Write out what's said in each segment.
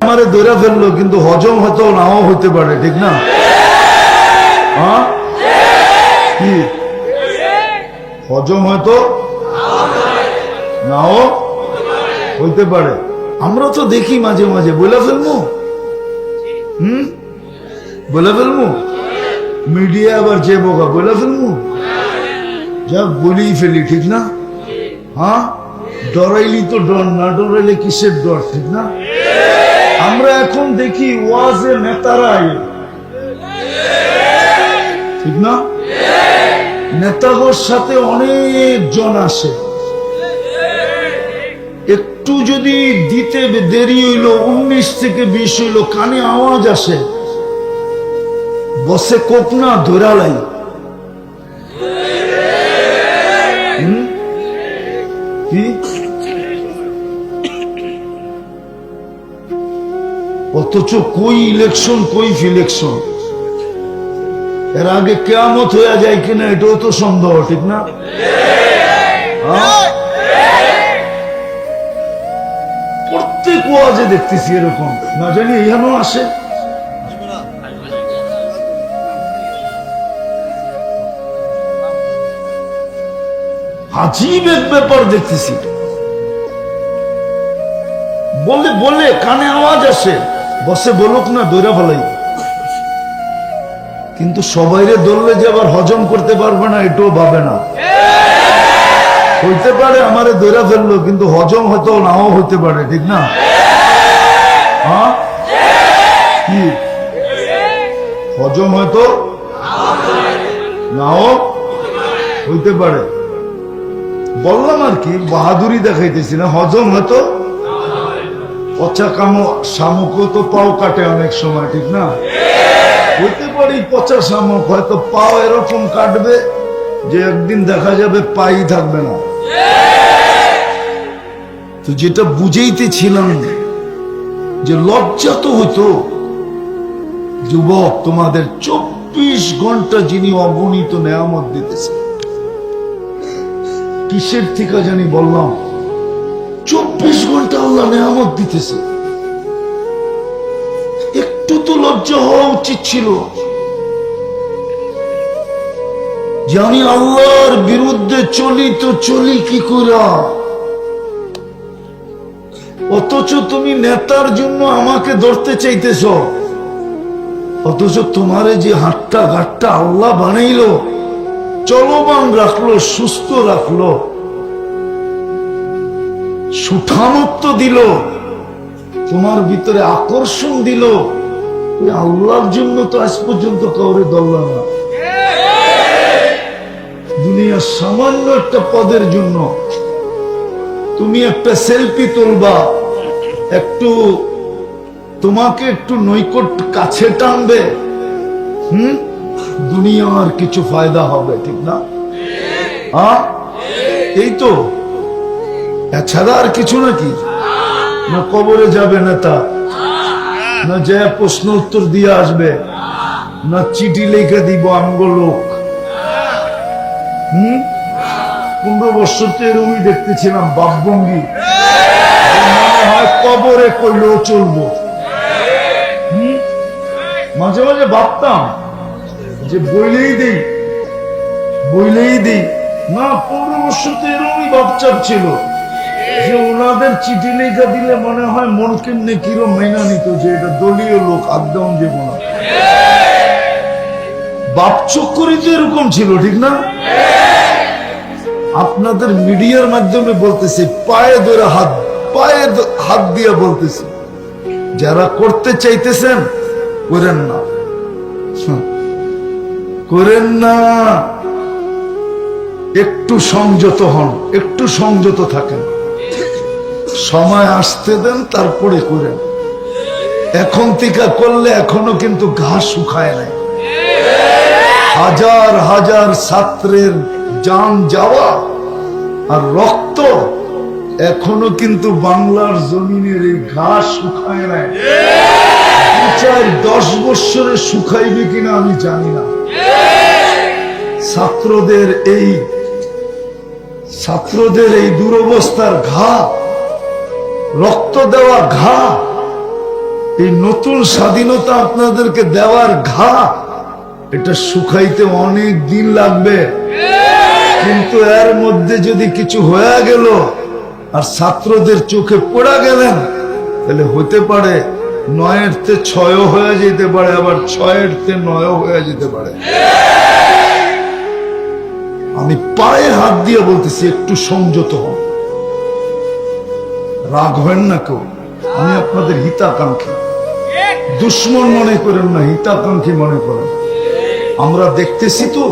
আমারে ধরে ফেললো, কিন্তু হজম হয়তো নাও হইতে পারে, ঠিক না? কি হজম হয়তো নাও হইতে পারে। আমরা তো দেখি মাঝে মাঝে বলে ফেলবো, বলে ফেলবো, মিডিয়া আবার যে বোকা বলে ফেলবো, যা বলি ফেলি, ঠিক না? হ্যাঁ, ডরাইলি তো ডর, না ডরাইলে কিসের ডর, ঠিক না? আমরা এখন দেখি ওয়াজে নেতারাই, ঠিক না? নেতাগোর সাথে অনেক জন আসে, একটু যদি দিতে দেরি হইল, 19 থেকে 20 হইল, কানে আওয়াজ আসে, বসে কোক না ধরালাই, কি অথচ কই ইলেকশন কই ফিলেকশন, এর আগে কিয়ামত হয়ে যায় কিনা এটাও তো সন্দেহ, ঠিক না? প্রত্যেক ওয়াজে দেখতেছি এরকম, না জানি এখানেও আসে। আজীব এক ব্যাপার দেখতেছি, বলে বলে কানে আওয়াজ আসে, বসে বলুক না দৈরা ফেলাই, কিন্তু সবাইরে ধরলে যে আবার হজম করতে পারবে না এটাও ভাবে না। হইতে পারে আমারে দৈরা ফেললো, কিন্তু হজম হয়তো নাও হইতে পারে, ঠিক না? কি হজম হয়তো নাও হইতে পারে, বললাম আর কি, বাহাদুরি দেখাইতেছি না। হজম হয়তো পচা কামো শামুকও তো পাও কাটে অনেক সময়, ঠিক না? হইতে পারি পচা শামুক হয়তো পাও এরকম কাটবে যে একদিন দেখা যাবে পাই থাকবে না। তো যেটা বুঝাইতেছিলাম যে লজ্জা তো হইতো, যুবক তোমাদের 24 ঘন্টা যিনি অগণিত নেয়ামত দিতেছে, কিসের থেকে জানি বললাম, 24 ঘন্টা আল্লাহ নেয়ামত দিতেছে, একটু তো লজ্জা হওয়া উচিত ছিল যে আমি আল্লাহর বিরুদ্ধে চলি, তো চলি কি করা? অথচ তুমি নেতার জন্য আমাকে ধরতে চাইতেছ, অথচ তোমারে যে হাটটা ঘাটটা আল্লাহ বানাইলো, চলমান রাখলো, সুস্থ রাখলো, সুঠামত্ব দিল, তোমার ভিতরে আকর্ষণ দিল, আল্লাহর জন্য তো আজ পর্যন্ত কাউরে ধরলাম না। দুনিয়ার সামান্য একটা পদের জন্য তুমি একটা সেলফি তুলবা, একটু তোমাকে একটু নৈকট কাছে টানবে, দুনিয়ার কিছু ফায়দা হবে, ঠিক না? এই তো, এছাড়া আর কিছু নাকি? না কবরে যাবে নেতা, না যে প্রশ্ন উত্তর দিয়ে আসবে, না চিঠি লিখে দিব আমগো লোক। 15 বছর তো এরকমই দেখতেছিলাম বাপভঙ্গি, মনে হয় কবরে কইলেও চলবো। মাঝে মাঝে ভাবতাম যে বইলেই দেই, বইলেই দেই না। 15 বছর তো এরকমই ভাবচাপ ছিল যে ওনাদের চিঠি লেখা দিলে মনে হয় মন কেমনে কিরম মেনা নিত, যে এটা দলীয় লোক, একদম যে মনে বাপ চক্করই তো এরকম ছিল, ঠিক না? আপনাদের মিডিয়ার মাধ্যমে বলতেছি, পায়ে ধরে হাত দিয়ে বলতেছি, যারা করতে চাইতেছেন করেন না, করেন না, একটু সংযত হন, একটু সংযত থাকেন, সময় আসতে দেন, তারপরে করেন। এখন থেকে করলে এখনো কিন্তু ঘাস শুকায় নাই। হাজার হাজার ছাত্রের জান যাওয়া আর রক্ত এখনো কিন্তু বাংলার জমিনের এই ঘাস শুকায় নাই। 10 বছরে শুকাইবে কিনা আমি জানি না। ছাত্রদের এই দুরবস্থার ঘা, রক্ত দেওয়া ঘা এই নতুন স্বাধীনতা আপনাদেরকে দেওয়ার ঘা, এটা শুকাইতে অনেক দিন লাগবে। কিন্তু এর মধ্যে যদি কিছু হয়ে গেল আর ছাত্রদের চোখে পড়া গেলেন, তাহলে হতে পারে 9-তে 6 হয়ে যেতে পারে, আবার 6-তে 9 হয়ে যেতে পারে। আমি পায়ে হাত দিয়ে বলতেছি, একটু সংযত হন, রাগ হয় না কেউ। আমি আপনাদের হিতাকাঙ্ক্ষী, দুশ্মন মনে করেন না, হিতাকাঙ্ক্ষী মনে করেন। আমরা দেখতেছি তো,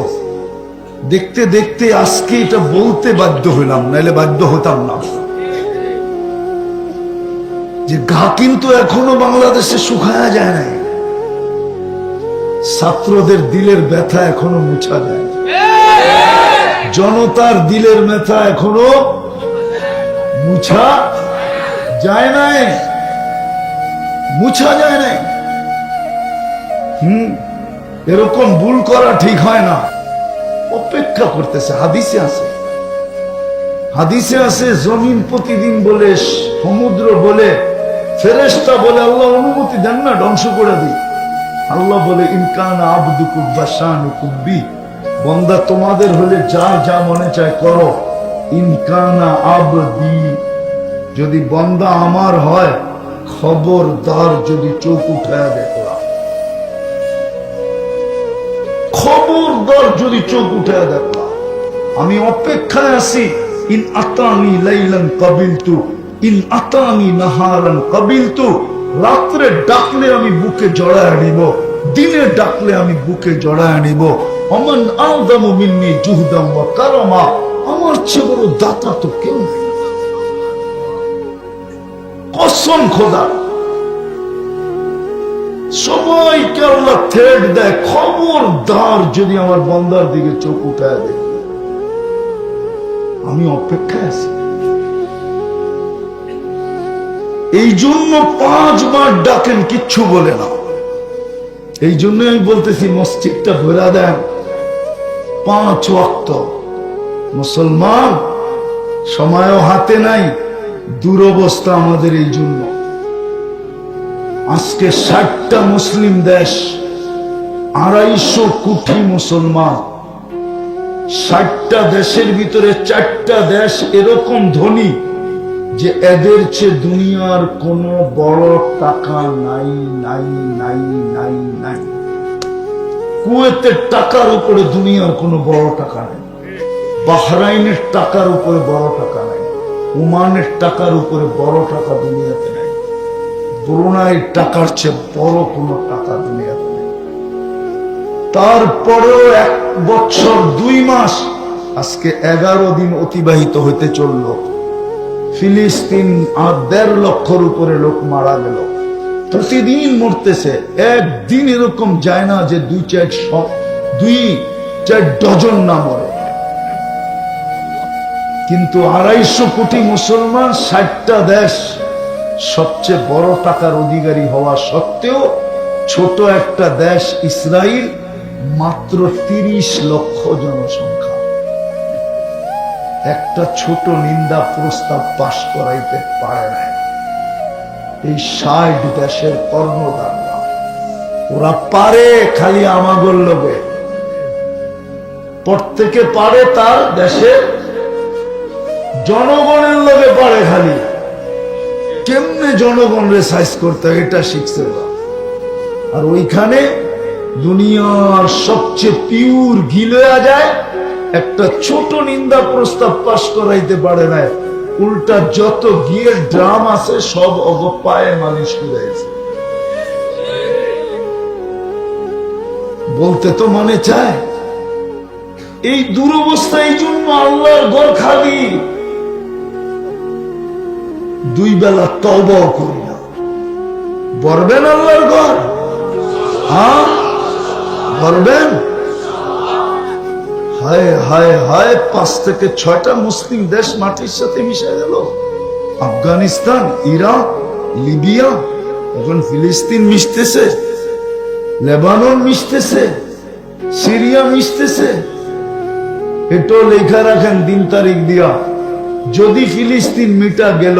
দেখতে দেখতে আজকে এটা বলতে বাধ্য হইলাম, নাইলে বাধ্য হতাম না। যে ঘা কিন্তু এখনো বাংলাদেশে শুকায়া যায় নাই, ছাত্রদের দিলের ব্যথা এখনো মুছা যায়, জনতার দিলের ব্যথা এখনো মুছা যায় নাই, মুছা যায় নাই। এরকম ভুল করা ঠিক হয় না। অপেক্ষা করতেছে। হাদিসে আছে জমিন প্রতিদিন বলে, সমুদ্র বলে, ফেরেশতা বলে আল্লাহ অনুমতি দেন না ধ্বংস করে দিই। আল্লাহ বলে ইনকান আবদুকুম বাশানুকুম বি, বান্দা তোমাদের হলে যা যা মনে চায় করো। ইনকানা আবদি, যদি বান্দা আমার হয়, খবরদার যদি চোখ উঠায় দেখলাম, খবরদার যদি চোখ উঠায় দেখলাম। আমি অপেক্ষায় আছি। ইন আতানি লাইলান কাবিলতু, ইন আতানি নাহারান কাবিলতু। রাত্রে ডাকলে আমি বুকে জড়ায় নিব, দিনে ডাকলে আমি বুকে জড়ায় নিব। অমান আযমু মিন্নি জুহদাম ওয়া কারামা, আমার চেয়ে বড় দাতা তো কেউ নেই। কসম খোদা, সবাইকে আল্লাহ থ্রেট দেয়, খবরদার যদি আমার বান্দার দিকে চোখ উঠায় দেয়। আমি অপেক্ষায় আছি। এই জন্য 5 বার ডাকেন, কিচ্ছু বলে না। এই জন্য আমি বলতেছি মসজিদটা ভরা দেন, 5 ওয়াক্ত। মুসলমান সময়ও হাতে নাই, দুরবস্থা আমাদের। এই জন্য আজকে 60টা মুসলিম দেশ, 250 কোটি মুসলমান। 60টা দেশের ভিতরে 4টা দেশ এরকম ধনী যে এদের চেয়ে দুনিয়ার কোনো বড় টাকা নাই নাই নাই নাই নাই। কুয়েতের টাকার উপরে দুনিয়ার কোনো বড় টাকা নাই, বাহরাইনের টাকার উপরে বড় টাকা নাই, ওমানের টাকার উপরে বড় টাকা দুনিয়াতে নাই, ব্রুনাইয়ের টাকার চেয়ে বড় কোনো টাকা দুনিয়াতে নেই। তারপরেও 1 বছর 2 মাস, আজকে 11 দিন অতিবাহিত হইতে চলল, ফিলিস্তিন আর 1.5 লক্ষর উপরে লোক মারা গেল। প্রতিদিন মরতেছে। একদিন এরকম যায় না যে 2-4 ডজন না মরে। কিন্তু 250 কোটি মুসলমান, 60টা দেশ, সবচেয়ে বড় টাকার অধিকারী হওয়া সত্ত্বেও ছোট একটা দেশ ইসরায়েল, মাত্র 30 লক্ষ জনসংখ্যা। একটা ছোট নিন্দা প্রস্তাব পাশ করাইতে পারে না। এই 60 দেশের কর্ণধার ওরা পারে, খালি আমাগর লোভে। প্রত্যেকে পারে, তার দেশে জনগণের লোভে পারে। খালি কেমনে জনগণরে সাইজ করতে হয় এটা শিখছে। আর ওইখানে দুনিয়ার সবচেয়ে পিওর ঘি লয়া যায়, একটা ছোট নিন্দা প্রস্তাব পাশ করাইতে পারে না। উল্টা যত ঘিয়ের ড্রাম আছে সব পায়ে মালিশ করাইছে। বলতে তো মনে চায়। এই দুরবস্থা, এই জন্য আল্লাহর ঘর খালি। 2 বেলা তওবাও করি না। বলবেন আল্লাহর ঘর? হ্যাঁ বলবেন? হায় হায় হায়, 5 থেকে 6টা মুসলিম দেশ মাটির সাথে মিশে গেল। আফগানিস্তান, ইরাক, লিবিয়া, এখন ফিলিস্তিন মিশতেছে, লেবানন মিশতেছে, সিরিয়া মিশতেছে। এটাও লেখা রাখেন দিন তারিখ দিয়া। যদি ফিলিস্তিন মিটা গেল,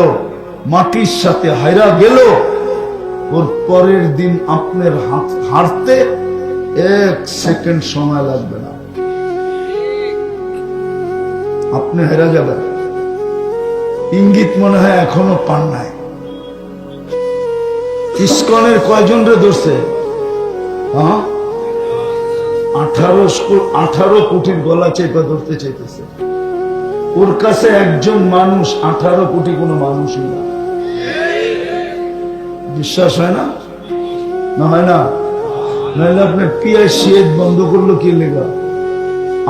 মাটির সাথে হাইরা গেল, ওর পরের দিন আপনার হাঁটতে 1 সেকেন্ড সময় লাগবে না, আপনি হেরা যাবেন। ইঙ্গিত মনে হয় এখনো পান নাই। ইস্কনের কয়জন রে ধরছে? 18 কোটির গলা চেপে ধরতে চাইতেছে। ওর কাছে একজন মানুষ 18 কোটি কোনো মানুষই না। বিশ্বাস হয় না? না হয় না? নাহলে আপনার পিয়াই সিয়েত বন্ধ করলো কি লেগা?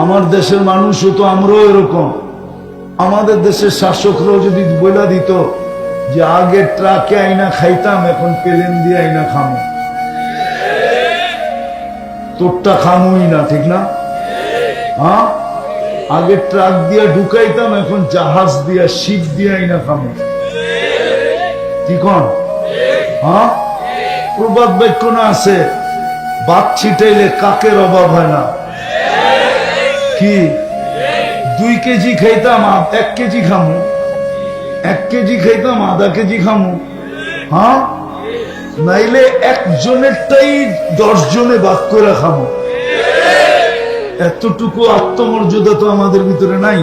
আমার দেশের মানুষও তো আমরাও এরকম। আমাদের দেশের শাসকরাও যদি বলে দিত যে আগে ট্রাকে আইনা খাইতাম, এখন প্লেন দিয়ে আইনা খামো, তোরটা খামোই না, ঠিক না? হ্যাঁ, আগে ট্রাক দিয়ে ঢুকাইতাম, এখন জাহাজ দিয়া শিপ দিয়ে আইনা খামো, ঠিক? হ্যাঁ, প্রবাদ বাক্য না আছে, বাদ ছিটাইলে কাকের অভাব হয় না। কি 2 কেজি খাইতাম 1 কেজি খামু, 1 কেজি খাইতাম আধা কেজি খামু। হ্যাঁ, নাইলে একজনেরটাই 10 জনে ভাগ করে খামো। এতটুকু আত্মমর্যাদা তো আমাদের ভিতরে নাই।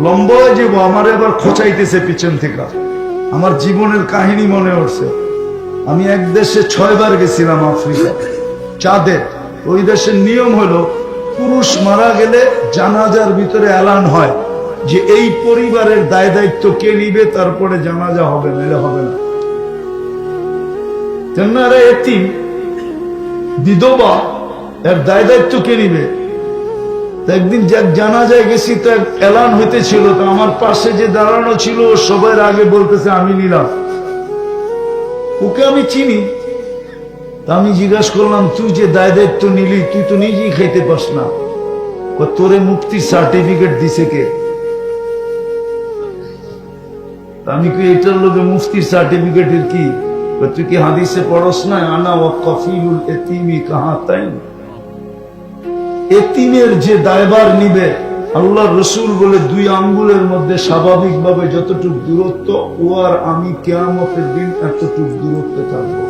লম্বা হয়ে যাব, আমার এবার খোঁচাইতেছে পিছন থেকে। আমার জীবনের কাহিনী মনে হচ্ছে। আমি এক দেশে 6 বার গেছিলাম, আফ্রিকা, চাঁদে। ওই দেশের নিয়ম হলো পুরুষ মারা গেলে জানাজার ভিতরে এলান হয় যে এই পরিবারের দায় দায়িত্ব কে নিবে, তারপরে জানাজা হবে, নাহলে হবে না। তেনারা এতিম বিধবা, এর দায় দায়িত্ব কে নিবে? একদিন যাক জানাজায় গেছি, তার এলান হইতেছিল, তো আমার পাশে যে দাঁড়ানো ছিল সবার আগে বলতেছে আমি নিলাম। ওকে আমি চিনি। তা আমি জিজ্ঞাসা করলাম, তুই যে দায় দায়িত্ব নিলি, তুই তো নিজেই খাইতে পাস না, তোরে মুক্তির সার্টিফিকেট দিছে কে? আমি কি এটার লোকে মুফতির সার্টিফিকেটের কি? তুই কি হাদিসে পড়স না, আনা ওয়া কাফিলুল ইতিমি কাহাতাইন? এতিমের যে দায়ভার নিবে, আল্লাহর রাসূল বলে 2 আঙ্গুলের মধ্যে স্বাভাবিকভাবে যতটুকু দূরত্ব, ও আর আমি কিয়ামতের দিন এতটুকু দূরত্বে থাকবো।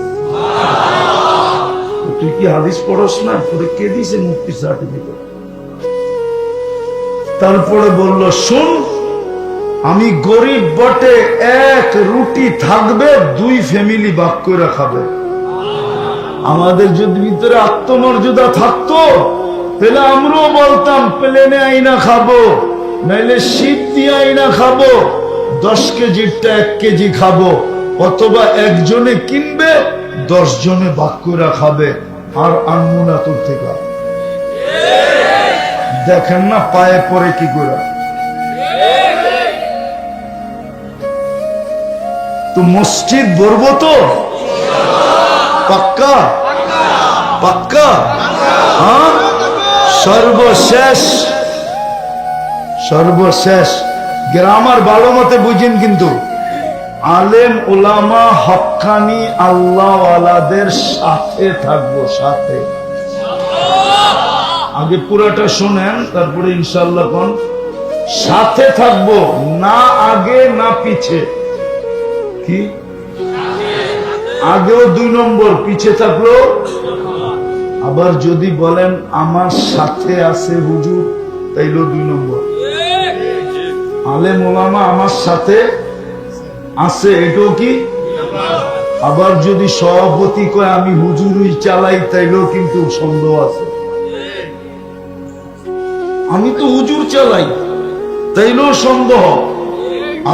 তুই কি হাদিস পড়স না? তোরে কে দিছে মুফতির সার্টিফিকেট? তারপরে বলল, শুন, আমি গরিব বটে, 1 রুটি থাকবে, 2 ফ্যামিলি ভাগ করে খাবে। আমাদের যদি ভিতরে আত্মমর্যাদা থাকতো, তাহলে আমরাও বলতাম প্লেনে আইনা খাবো, নাইলে শিপ দিয়ে আইনা খাবো, 10 কেজিরটা 1 কেজি খাবো, অথবা একজনে কিনবে 10 জনে ভাগ করে খাবে, আর আনবো না তোর থেকে। দেখেন না পায়ে পরে কি করে। তো মসজিদ ভরবো তো পাক্কা? পাক্কা? হ্যাঁ, সর্বশেষ গ্রামার ভালো মতে বুঝেন, কিন্তু আলেম ওলামা হক্কানি আল্লাহওয়ালাদের সাথে থাকবো, সাথে। আগে পুরাটা শোনেন, তারপরে ইনশাআল্লাহ কোন সাথে থাকবো, না আগে না পিছে। কি আগেও 2 নম্বর, পিছে থাকলো। আবার যদি বলেন আমার সাথে আছে হুজুর, তাইলেও 2 নম্বর। আলেম ওলামা আমার সাথে আছে, এটাও কি? আবার যদি সভাপতি কয় আমি হুজুরই চালাই, তাইলেও কিন্তু সন্দেহ আছে। আমি তো হুজুর চালাই, তাইলেও সন্দেহ।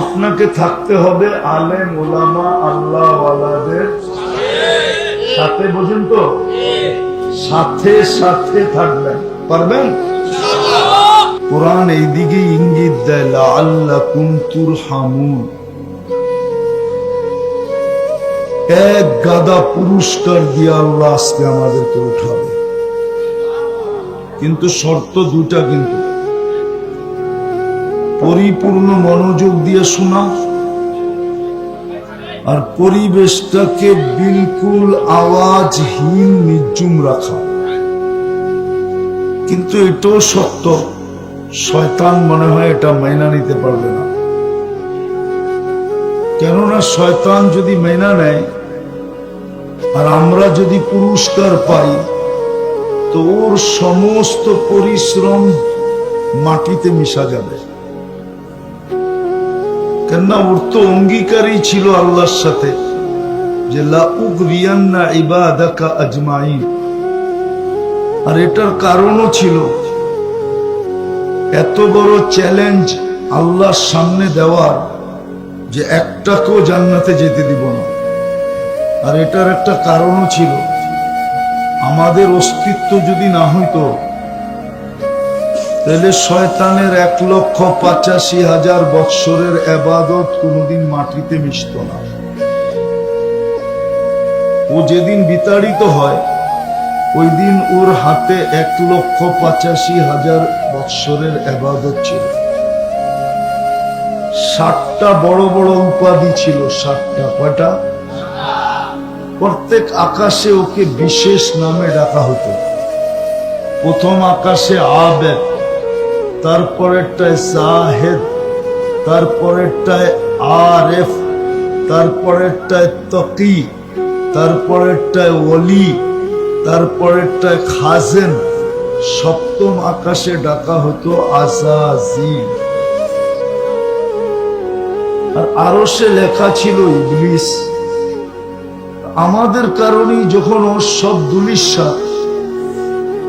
আপনাকে থাকতে হবে আলেম ওলামা আল্লাহওয়ালাদের সাথে, বুঝুন তো? সাথে সাথে থাকবেন, পারবেন? কোরআন এই দিকে ইঙ্গিত দেয়, লাআল্লাকুম তুরহামুন। 1 গাদা পুরস্কার দিয়ে আল্লাহ আজকে আমাদেরকে উঠাবে, কিন্তু শর্ত 2টা। কিন্তু পরিপূর্ণ মনোযোগ দিয়ে শোনা, আর পরিবেশটাকে বিলকুল আওয়াজহীন নির্জুম রাখা। কিন্তু এটাও সত্য, শয়তান মনে হয় এটা মাইনা নিতে পারবে না। কেননা শয়তান যদি মেনা নেয় আর আমরা যদি পুরস্কার পাই তো ওর সমস্ত পরিশ্রম মাটিতে মিশা যাবে। কেননা ওর তো অঙ্গীকারই ছিল আল্লাহর সাথে যে লা উগরিয়ান্না ইবাদাকা আজমাইন। আর এটার কারণও ছিল এত বড় চ্যালেঞ্জ আল্লাহর সামনে দেওয়ার যে একটাকেও জান্নাতে যেতে দিব না। আর এটার একটা কারণও ছিল আমাদের অস্তিত্ব যদি না হইতো তাহলে শয়তানের 1,85,000 বৎসরের ইবাদত কোনোদিন মাটিতে মিশত না। ও যেদিন বিতাড়িত হয় ওই দিন ওর হাতে 1,85,000 বৎসরের ইবাদত ছিল। 60টা বড় বড় উপাধি ছিল। 60টা কয়টা? প্রত্যেক আকাশে ওকে বিশেষ নামে ডাকা হতো। প্রথম আকাশে আবেদ, তারপরেরটায় জাহেদ, তারপরেরটায় আরেফ, তারপরেরটায় তকি, তারপরেরটায় ওলি, তারপরেরটায় খাজেন। সপ্তম আকাশে ডাকা হতো আজাজিল। আর আরশে লেখা ছিল ইবলিস। আমাদের কারণেই যখন ওর সব দুলিশাত,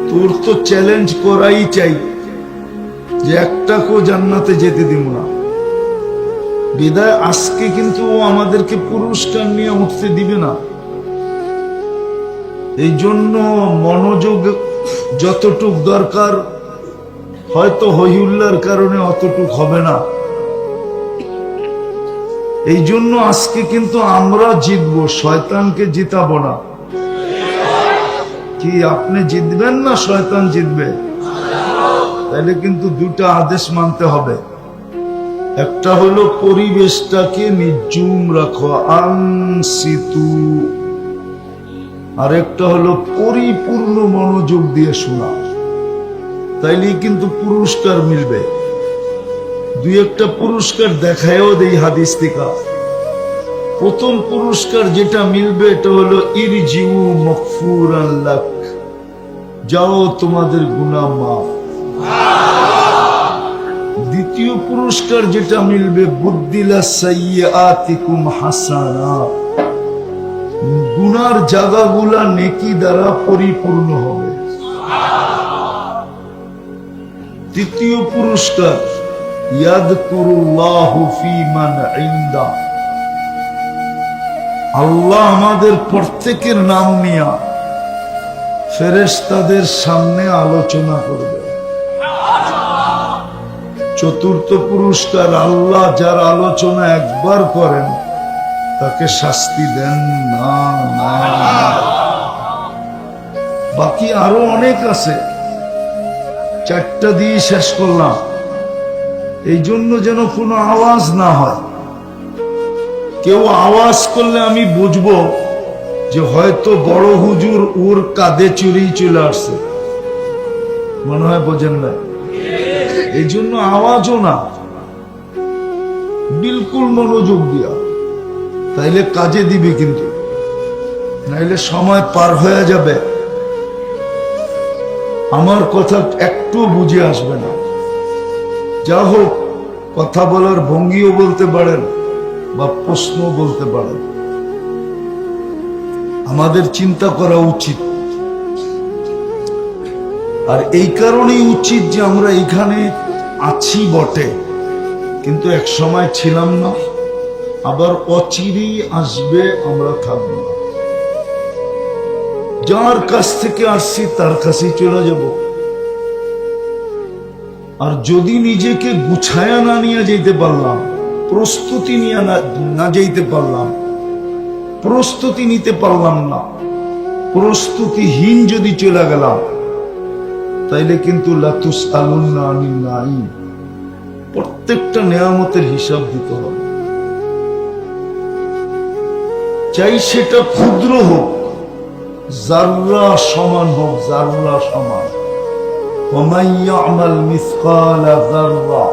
তোর তো চ্যালেঞ্জ করাই চাই যে একটাকেও জান্নাতে যেতে দিব না। বিদায় আজকে কিন্তু ও আমাদেরকে পুরস্কার নিয়ে উঠতে দিবে না। এই জন্য মনোযোগ যতটুক দরকার হয়তো হইউল্লার কারণে অতটুক হবে না। এই জন্য আজকে কিন্তু আমরা জিতবো, শয়তানকে জিতাবো না। কি আপনি জিতবেন না শয়তান জিতবে? তাহলে কিন্তু দুটা আদেশ মানতে হবে। একটা হলো পরিবেশটাকে নির্জুম রাখো, আনসিতু। আর একটা হলো পরিপূর্ণ মনোযোগ দিয়ে শোনা। তাইলেই কিন্তু পুরস্কার মিলবে। দুই একটা পুরস্কার দেখায়ও দেই হাদিস থেকে। প্রথম পুরস্কার যেটা মিলবে এটা হলো ইরজিউ মাগফুরান লাক, যাও তোমাদের গুনাহ মাফ। দ্বিতীয় পুরস্কার যেটা মিলবে বুদ্দিলা সাইয়্যাতিকুম হাসানাত, গুনার জায়গাগুলা নেকি দ্বারা পরিপূর্ণ হবে। তৃতীয় পুরস্কার ইয়াযকুরুল্লাহু ফী মান ইনদা, আল্লাহ আমাদের প্রত্যেকের নাম নিয়া ফেরেশতাদের সামনে আলোচনা করবে। চতুর্থ পুরস্কার আল্লাহ যার আলোচনা একবার করেন তাকে শাস্তি দেন না। বাকি আরো অনেক আছে, 4টা দিয়ে শেষ করলাম। এই জন্য যেন কোনো আওয়াজ না হয়। কেউ আওয়াজ করলে আমি বুঝবো যে হয়তো বড় হুজুর ওর কাঁধে চুরি চলে আসছে, মনে হয় বোঝেন না। এই জন্য আওয়াজও না, বিলকুল মনোযোগ দিয়া, তাইলে কাজে দিবে। কিন্তু নাইলে সময় পার হয়ে যাবে, আমার কথা একটু বুঝে আসবে না। যা হোক, কথা বলার ভঙ্গিও বলতে পারেন বা প্রশ্ন বলতে পারেন। আমাদের চিন্তা করা উচিত। আর এই কারণেই উচিত যে আমরা এখানে আছি বটে, কিন্তু এক সময় ছিলাম না, আবার অচিরেই আসবে আমরা থাকবো না। যার কাছ থেকে আসছি তার কাছেই চলে যাব। আর যদি নিজেকে গুছায়া না নিয়ে যেতে পারলাম, প্রস্তুতি নিয়ে না যেতে পারলাম, প্রস্তুতি নিতে পারলাম না, প্রস্তুতিহীন যদি চলে গেলাম, তাইলে কিন্তু লাতুসআলুন্না আনিন নাঈম, প্রত্যেকটা নেয়ামতের হিসাব দিতে হবে। চাই সেটা ক্ষুদ্র হোক, জাররা সমান হোক, জাররা সমান। ওয়া মান ইয়া'মাল মিসকালা যাররা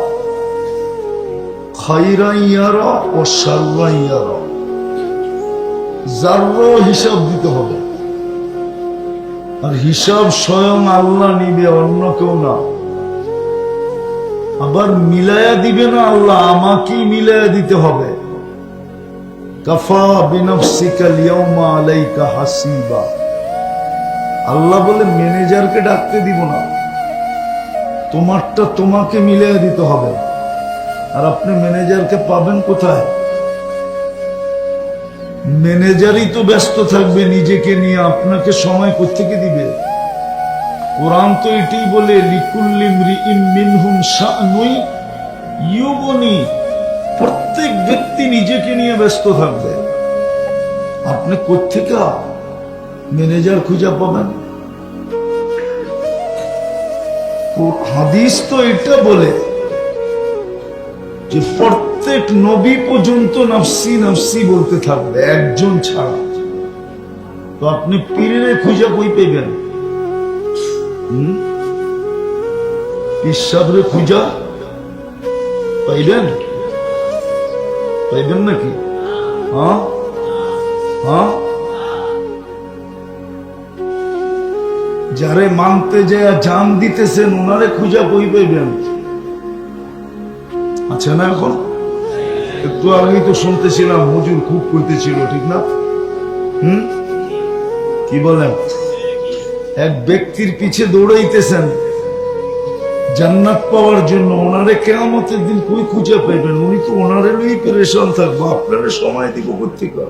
খাইরান ইয়ারা ওয়া শাররান ইয়ারা। যারও হিসাব দিতে হবে, আর হিসাব স্বয়ং আল্লাহ নিবে, অন্য কেউ না। আবার মিলায়া দিবে না আল্লাহ, আমাকেই মিলায়া দিতে হবে। কাফা বিনফসিকা লিয়াউমা আলাইকা হাসিবা। আল্লাহ বলে ম্যানেজারকে ডাকতে দিব না, তোমারটা তোমাকে মিলিয়ে দিতে হবে। আর আপনি ম্যানেজারকে পাবেন কোথায়? ম্যানেজারই তো ব্যস্ত থাকবে নিজেকে নিয়ে, আপনাকে সময় কোত্থেকে দিবে? কোরআন তো এটাই বলে, লিকুল্লি ইমরিইন মিনহুম শা'নুন ইউগনি। প্রত্যেক ব্যক্তি নিজেকে নিয়ে ব্যস্ত থাকবে। আপনি কোত্থেকে ম্যানেজার খুঁজে পাবেন? হাদিস তো এটা বলে যে প্রত্যেক নবী পর্যন্ত নফসি নফসি বলতে থাকবে, একজন ছাড়া। তো আপনি পীরে খুঁজে কই পেবেন? পীর সাহেবরে খুঁজা পাইবেন? পাইবেন নাকি? হ্যাঁ হ্যাঁ, যারে মানতে যায় জান দিতেছেন ওনারে খুঁজা কই পাইবেন? আচ্ছা না, এখন একটু আগেই তো শুনতেছিলাম হুজুর খুব কইতেছিল, ঠিক না? কি বলেন? এক ব্যক্তির পিছে দৌড়াইতেছেন জান্নাত পাওয়ার জন্য, ওনারে কিয়ামতের দিন কই খুঁজে পাইবেন? উনি তো ওনারে লই পেরেশান থাকবো, আপনারা সময় দিব কোত্থেকে?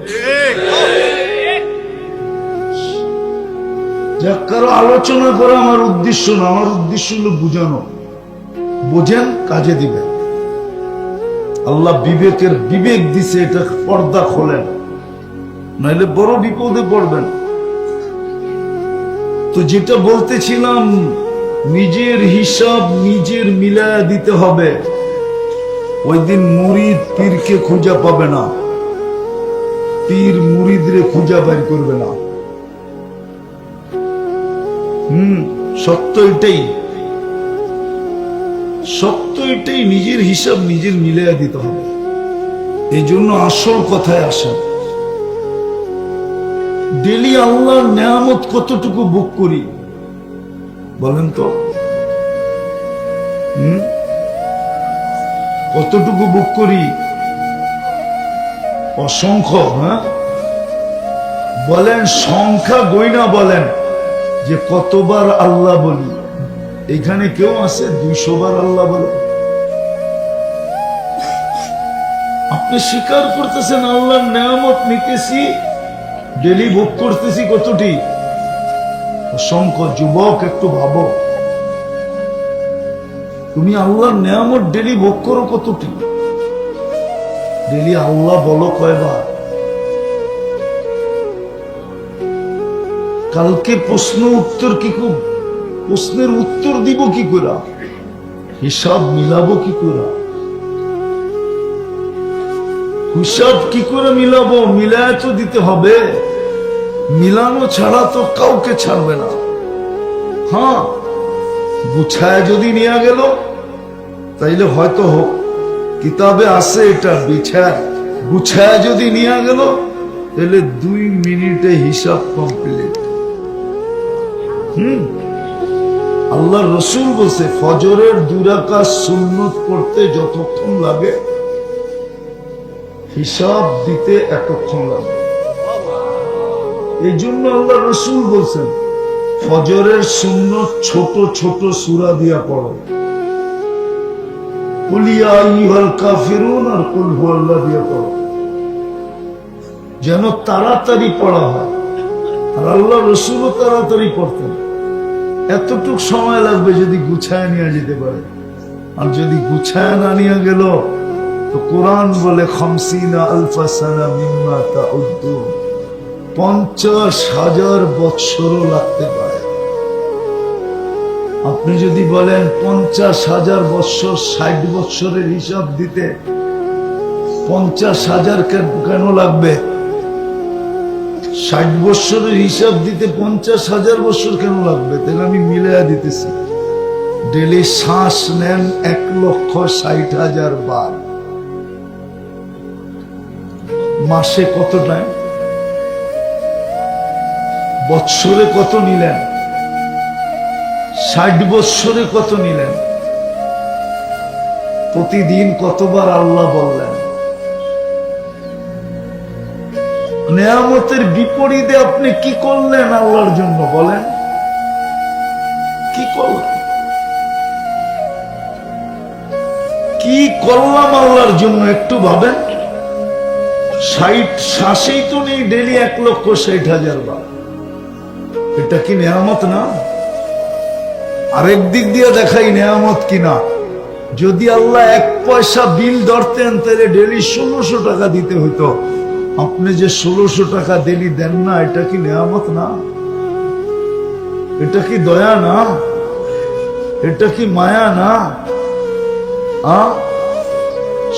যাক, কারো আলোচনা করা আমার উদ্দেশ্য না, আমার উদ্দেশ্য হলো বুঝানো। বোঝেন, কাজে দিবেন। আল্লাহ বিবেকের বিবেক দিছে, এটা পর্দা খোলেন, নাইলে বড় বিপদে পড়বেন। তো যেটা বলতেছিলাম, নিজের হিসাব নিজের মিলায়া দিতে হবে। ওই দিন মুরিদ পীরকে খুঁজা পাবে না, পীর মুরিদরে খুঁজা বের করবে না। সত্য এটাই, সত্য এটাই। নিজের হিসাব নিজের মিলাইয়া দিতে হবে। এই জন্য আসল কথায় আসেন, ডেলি আল্লাহর নেয়ামত কতটুকু ভোগ করি বলেন তো? কতটুকু ভোগ করি? অসংখ্য। হ্যাঁ বলেন, সংখ্যা গয়না বলেন যে কতবার আল্লাহ বলি। এখানে কেউ আছে 200 বার আল্লাহ বলে? আপনি স্বীকার করতেছেন আল্লাহর নেয়ামত নিতেছি, ডেলি ভোগ করতেছি কতটি? অসংখ্য। যুবক, একটু ভাবো, তুমি আল্লাহর নেয়ামত ডেলি ভোগ করো কতটি? ডেলি আল্লাহ বলো কয়বার? কালকে প্রশ্ন উত্তর কি খুব, প্রশ্নের উত্তর দিব কি করে? হিসাব মিলাবো কি করে? হিসাব কি করে মিলাবো? মিলায় তো দিতে হবে, মিলানো ছাড়া তো কাউকে ছাড়বে না। হ্যাঁ, গুছায় যদি নিয়ে গেল তাইলে হয়তো হোক, কিতাবে আছে এটা, বিছায় গুছায় যদি নিয়ে গেল তাহলে 2 মিনিটে হিসাব কমপ্লিট। আল্লাহ রসুল বলছে ফজরের 2 রাকাত সুন্নত পড়তে যতক্ষণ লাগে হিসাব দিতে এতক্ষণ লাগে। এই জন্য আল্লাহ রসুল বলছেন ফজরের সুন্নত ছোট ছোট সূরা দিয়া পড়ো, কুল ইয়া আইয়ুহাল কাফিরুন আর কুল হুয়াল্লাহ দিয়া পড়ো, যেন তাড়াতাড়ি পড়া হয়। আর আল্লাহ রসুলও তাড়াতাড়ি পড়তেন। এতটুক সময় লাগবে যদি গুছায় নিয়ে যেতে পারে। আর যদি গুছায় না নিয়ে গেল তো কোরআন বলে 50,000 সানা মিম্মা তাউদ্দুন, 50,000 বৎসরও লাগতে পারে। আপনি যদি বলেন 50,000 বৎসর, 60 বৎসরের হিসাব দিতে 50,000 কেন লাগবে? 60 বৎসরের হিসাব দিতে 50,000 বৎসর কেন লাগবে? তাহলে আমি মিলাইয়া দিতেছি, ডেলি শ্বাস নেন 1,60,000 বার, মাসে কত টাইম, বৎসরে কত নিলেন, 60 বৎসরে কত নিলেন, প্রতিদিন কতবার আল্লাহ বললেন। নেয়ামতের বিপরীতে আপনি কি করলেন আল্লাহর জন্য বলেন? কি করলেন? কি করলাম আল্লাহর জন্য একটু ভাবেন। 60 শ্বাসেই তো নেই ডেলি 1,60,000 বার। এটা কি নেয়ামত না? আরেক দিক দিয়ে দেখাই নেয়ামত কিনা। যদি আল্লাহ 1 পয়সা বিল ধরতেন তাহলে ডেলি 1600 টাকা দিতে হইতো। আপনি যে 1600 টাকা ডেলি দেন না, এটা কি নেয়ামত না? এটা কি দয়া না? এটা কি মায়া না?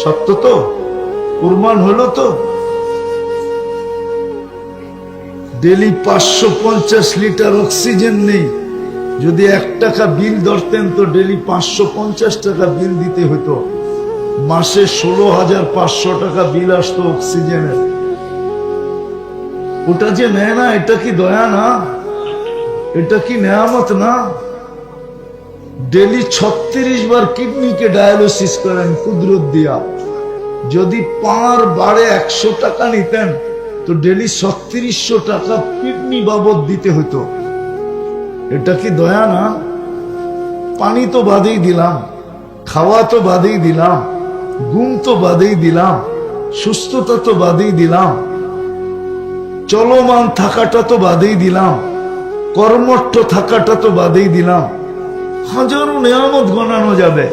সত্য তো, প্রমাণ হলো তো। ডেলি 550 লিটার অক্সিজেন নেই, যদি 1 টাকা বিল ধরতেন তো ডেলি 550 টাকা বিল দিতে হতো। মাসে 16,500 টাকা বিল আসতো অক্সিজেনের। ওটা যে নেয় না, এটা কি দয়া না? এটা কি নেয়ামত না? ডেলি 36 বার কিডনিকে ডায়ালিসিস করেন কুদরত দিয়া। যদি পার বাড়ে 100 টাকা নিতেন তো ডেলি 3600 টাকা কিডনি বাবদ দিতে হতো। এটা কি দয়া না? পানি তো বাদেই দিলাম, খাওয়া তো বাদেই দিলাম, ঘুম তো বাদেই দিলাম, সুস্থতা তো বাদেই দিলাম, চলমান থাকাটা তো বাদেই দিলাম, কর্মঠ থাকাটা তো বাদেই দিলাম। হাজারো নেয়ামত গণানো যাবে।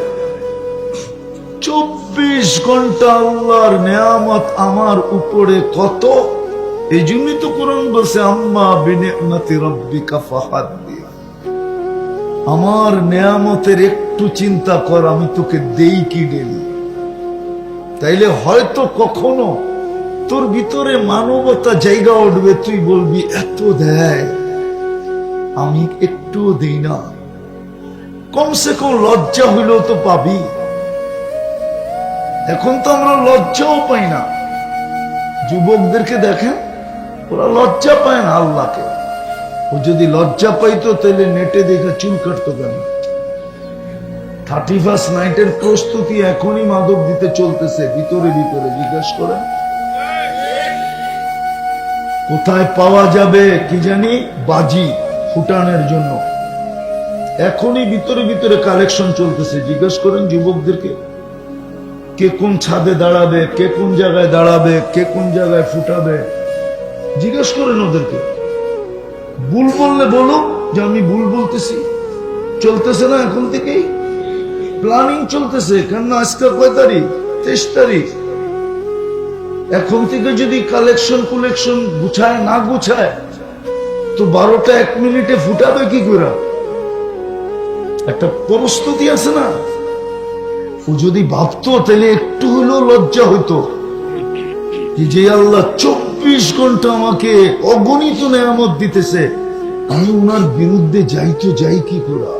24 ঘন্টা আল্লাহর নেয়ামত আমার উপরে কত। এই জন্যই তো কোরআন বলছে আম্মা বিনিআমাতি রাব্বিকা ফাহাদ্দিস। আমার নেয়ামতের একটু চিন্তা কর, আমি তোকে দেই কি ডেলি। তাইলে হয়তো কখনো তোর ভিতরে মানবতা জায়গা উঠবে, তুই বলবি এত দেয় আমি একটুও দেই না। কমসে কম লজ্জা হইলেও তো পাবি। এখন তো আমরা লজ্জাও পাই না। যুবকদেরকে দেখেন, ওরা লজ্জা পায় না আল্লাহকে। ও যদি লজ্জা পাইতো তাহলে নেটে দেখে চুল কাটতো কেন? 31st নাইটের প্রস্তুতি এখনই মাদক দিতে চলতেছে ভিতরে ভিতরে। জিজ্ঞাসা করেন কোথায় পাওয়া যাবে কি জানি বাজি ফুটানোর জন্য। এখনই ভিতরে ভিতরে কালেকশন চলতেছে। জিজ্ঞেস করেন যুবকদেরকে, কে কোন ছাদে দাঁড়াবে, কে কোন জায়গায় দাঁড়াবে, কে কোন জায়গায় ফুটাবে। জিজ্ঞেস করেন ওদেরকে। ভুল বললে বলো যে আমি ভুল বলতেছি। চলতেছে না এখন থেকেই প্ল্যানিং চলতেছে। কেন আজকে কয় তারিখ? 23 তারিখ। এখন থেকে যদি কালেকশন কুলেকশন গুছায় না গুছায় তো 12টা 1 মিনিটে ফুটাবে কি করে? একটা প্রস্তুতি আছে না। ও যদি ভাবতো তাহলে একটু হলেও লজ্জা হইতো যে আল্লাহ 24 ঘন্টা আমাকে অগণিত নেয়ামত দিতেছে, আমি উনার বিরুদ্ধে যাই তো যাই কি করা।